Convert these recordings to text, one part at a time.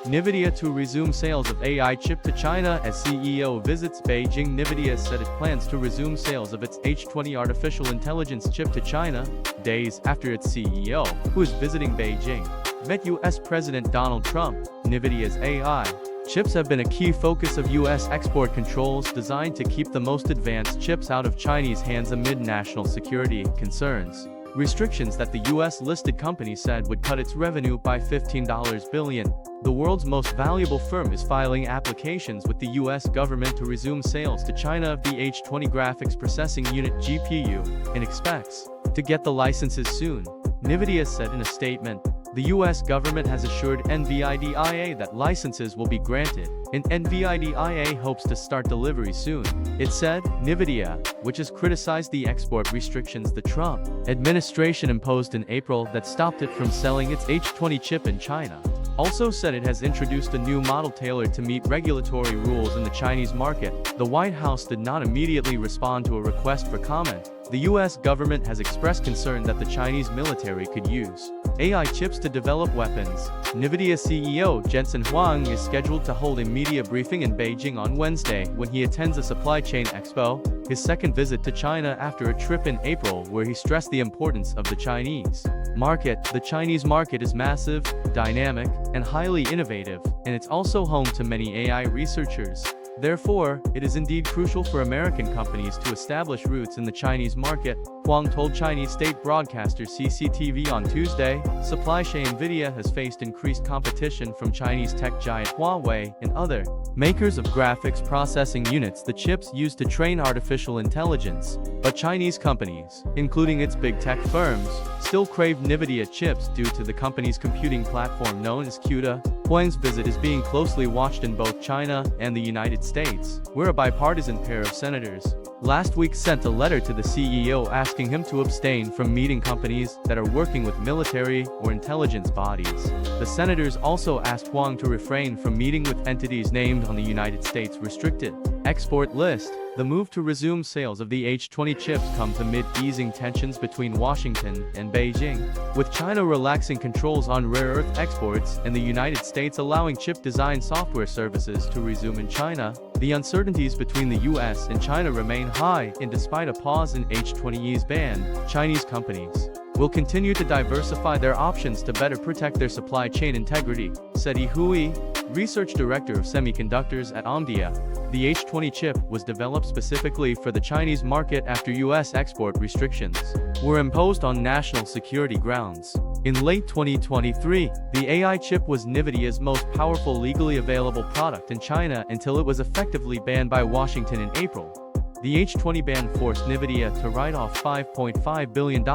Nvidia to resume sales of AI chip to China as CEO visits Beijing. Nvidia said it plans to resume sales of its H20 artificial intelligence chip to China, days after its CEO, who is visiting Beijing, met U.S. President Donald Trump. Nvidia's AI chips have been a key focus of U.S. export controls designed to keep the most advanced chips out of Chinese hands amid national security concerns. Restrictions that the U.S.-listed company said would cut its revenue by $15 billion. The world's most valuable firm is filing applications with the U.S. government to resume sales to China of the H20 graphics processing unit (GPU) and expects to get the licenses soon. Nvidia said in a statement, the U.S. government has assured Nvidia that licenses will be granted, and Nvidia hopes to start delivery soon. It said, Nvidia, which has criticized the export restrictions the Trump administration imposed in April that stopped it from selling its H20 chip in China, also said it has introduced a new model tailored to meet regulatory rules in the Chinese market. The White House did not immediately respond to a request for comment. The U.S. government has expressed concern that the Chinese military could use AI chips to develop weapons. Nvidia CEO Jensen Huang is scheduled to hold a media briefing in Beijing on Wednesday when he attends a supply chain expo, his second visit to China after a trip in April where he stressed the importance of the Chinese market. The Chinese market is massive, dynamic, and highly innovative, and it's also home to many AI researchers. Therefore, it is indeed crucial for American companies to establish roots in the Chinese market, Huang told Chinese state broadcaster CCTV on Tuesday. Supply chain Nvidia has faced increased competition from Chinese tech giant Huawei and other makers of graphics processing units, the chips used to train artificial intelligence. But Chinese companies, including its big tech firms, still crave Nvidia chips due to the company's computing platform known as CUDA. Huang's visit is being closely watched in both China and the United States, where a bipartisan pair of senators last week sent a letter to the CEO asking him to abstain from meeting companies that are working with military or intelligence bodies. The senators also asked Huang to refrain from meeting with entities named on the United States restricted export list. The move to resume sales of the H20 chips comes amid easing tensions between Washington and Beijing, with China relaxing controls on rare earth exports and the United States allowing chip design software services to resume in China. The uncertainties between the U.S. and China remain high, and despite a pause in H20's ban, Chinese companies will continue to diversify their options to better protect their supply chain integrity, said Yi Hui, research director of semiconductors at Omdia. The H20 chip was developed specifically for the Chinese market after U.S. export restrictions were imposed on national security grounds. In late 2023, the AI chip was Nvidia's most powerful legally available product in China until it was effectively banned by Washington in April. The H20 ban forced Nvidia to write off $5.5 billion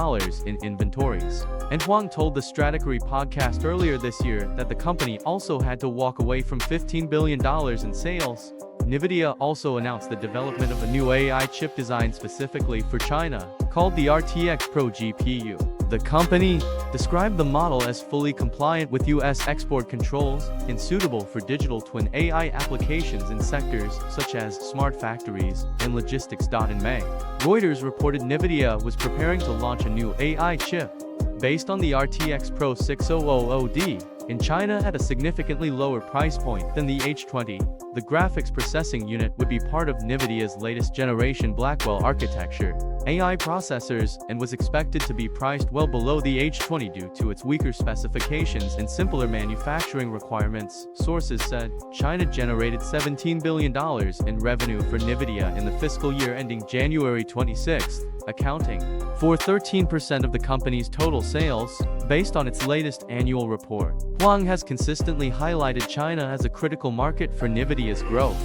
in inventories. And Huang told the Stratechery podcast earlier this year that the company also had to walk away from $15 billion in sales. Nvidia also announced the development of a new AI chip designed specifically for China, called the RTX Pro GPU. The company described the model as fully compliant with U.S. export controls and suitable for digital twin AI applications in sectors such as smart factories and logistics. In May, Reuters reported Nvidia was preparing to launch a new AI chip based on the RTX Pro 6000D in China at a significantly lower price point than the H20. The graphics processing unit would be part of Nvidia's latest generation Blackwell architecture AI processors and was expected to be priced well below the H20 due to its weaker specifications and simpler manufacturing requirements, sources said. China generated $17 billion in revenue for Nvidia in the fiscal year ending January 26, accounting for 13% of the company's total sales, based on its latest annual report. Huang has consistently highlighted China as a critical market for Nvidia's growth.